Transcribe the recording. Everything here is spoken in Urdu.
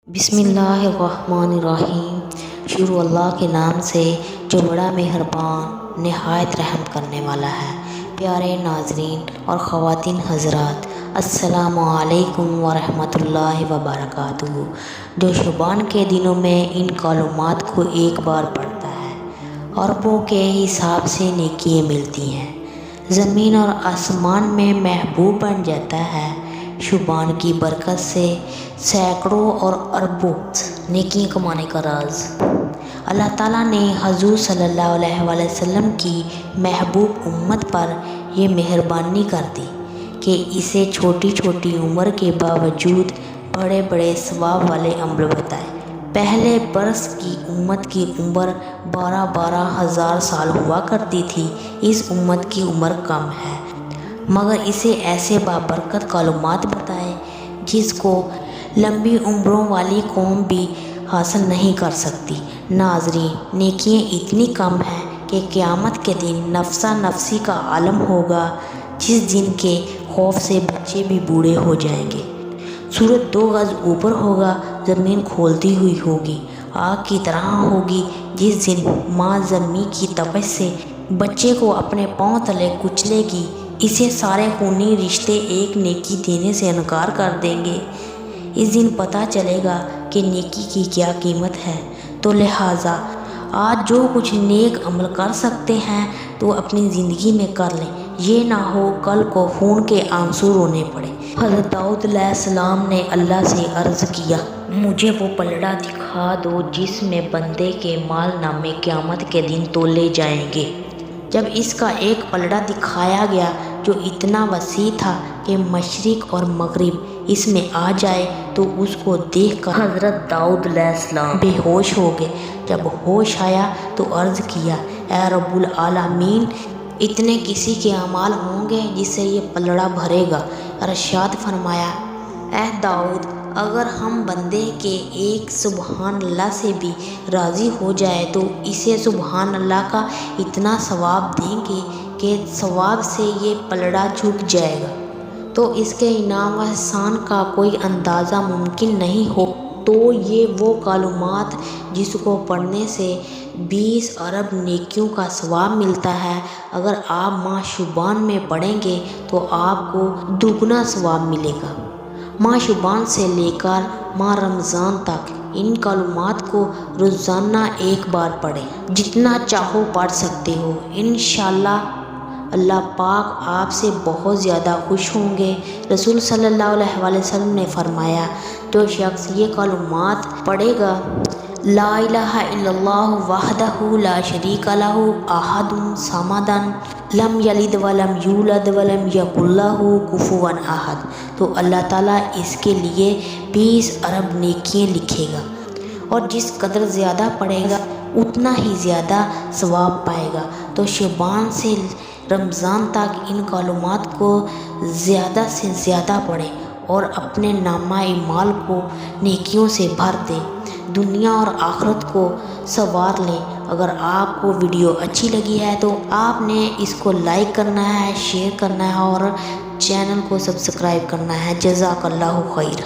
بسم اللہ الرحمن الرحیم۔ شروع اللہ کے نام سے جو بڑا مہربان نہایت رحم کرنے والا ہے۔ پیارے ناظرین اور خواتین حضرات، السلام علیکم ورحمۃ اللہ وبرکاتہ۔ جو شعبان کے دنوں میں ان کلمات کو ایک بار پڑھتا ہے، اربوں کے حساب سے نیکیاں ملتی ہیں، زمین اور آسمان میں محبوب بن جاتا ہے۔ شعبان کی برکت سے سینکڑوں اور اربوں نیکیاں کمانے کا راز۔ اللہ تعالیٰ نے حضور صلی اللہ علیہ وسلم کی محبوب امت پر یہ مہربانی کر دی کہ اسے چھوٹی چھوٹی عمر کے باوجود بڑے بڑے ثواب والے عمل بتائے۔ پہلے برس کی امت کی عمر 12,000 سال ہوا کرتی تھی، اس امت کی عمر کم ہے، مگر اسے ایسے بابرکت کلمات بتائے جس کو لمبی عمروں والی قوم بھی حاصل نہیں کر سکتی۔ ناظرین، نیکیاں اتنی کم ہیں کہ قیامت کے دن نفسا نفسی کا عالم ہوگا، جس دن کے خوف سے بچے بھی بوڑھے ہو جائیں گے۔ سورج 2 گز اوپر ہوگا، زمین کھولتی ہوئی ہوگی، آگ کی طرح ہوگی، جس دن ماں زمین کی تپش سے بچے کو اپنے پاؤں تلے کچلے گی، اسے سارے خونی رشتے ایک نیکی دینے سے انکار کر دیں گے۔ اس دن پتہ چلے گا کہ نیکی کی کیا قیمت ہے۔ تو لہٰذا آج جو کچھ نیک عمل کر سکتے ہیں تو اپنی زندگی میں کر لیں، یہ نہ ہو کل کو خون کے آنسو رونے پڑے۔ حضرت داؤد علیہ السلام نے اللہ سے عرض کیا، مجھے وہ پلڑا دکھا دو جس میں بندے کے مال نامے قیامت کے دن تولے جائیں گے۔ جب اس کا ایک پلڑا دکھایا گیا جو اتنا وسیع تھا کہ مشرق اور مغرب اس میں آ جائے، تو اس کو دیکھ کر حضرت داؤد علیہ السلام بے ہوش ہو گئے۔ جب ہوش آیا تو عرض کیا، اے رب العالمین، اتنے کسی کے اعمال ہوں گے جس سے یہ پلڑا بھرے گا؟ ارشاد فرمایا، اے داؤد، اگر ہم بندے کے ایک سبحان اللہ سے بھی راضی ہو جائے تو اسے سبحان اللہ کا اتنا ثواب دیں گے کہ ثواب سے یہ پلڑا جھک جائے گا، تو اس کے انعام و احسان کا کوئی اندازہ ممکن نہیں ہو۔ تو یہ وہ کلمات جس کو پڑھنے سے 20 ارب نیکیوں کا ثواب ملتا ہے، اگر آپ ماہ شعبان میں پڑھیں گے تو آپ کو دوگنا ثواب ملے گا۔ ماہ شعبان سے لے کر ماہ رمضان تک ان کلمات کو روزانہ ایک بار پڑھیں، جتنا چاہو پڑھ سکتے ہو۔ انشاءاللہ اللہ پاک آپ سے بہت زیادہ خوش ہوں گے۔ رسول صلی اللہ علیہ وسلم نے فرمایا، جو شخص یہ کلمات پڑھے گا، لا الہ الا اللہ وحدہ لا شریک لہ احد الصمد لم یلد ولم یولد ولم یکن لہ کفوا احد، تو اللہ تعالیٰ اس کے لیے 20 ارب نیکیاں لکھے گا، اور جس قدر زیادہ پڑھے گا اتنا ہی زیادہ ثواب پائے گا۔ تو شعبان سے رمضان تک ان کلمات کو زیادہ سے زیادہ پڑھیں اور اپنے نامہ اعمال کو نیکیوں سے بھر دیں، دنیا اور آخرت کو سنوار لیں۔ اگر آپ کو ویڈیو اچھی لگی ہے تو آپ نے اس کو لائک کرنا ہے، شیئر کرنا ہے اور چینل کو سبسکرائب کرنا ہے۔ جزاک اللہ خیر۔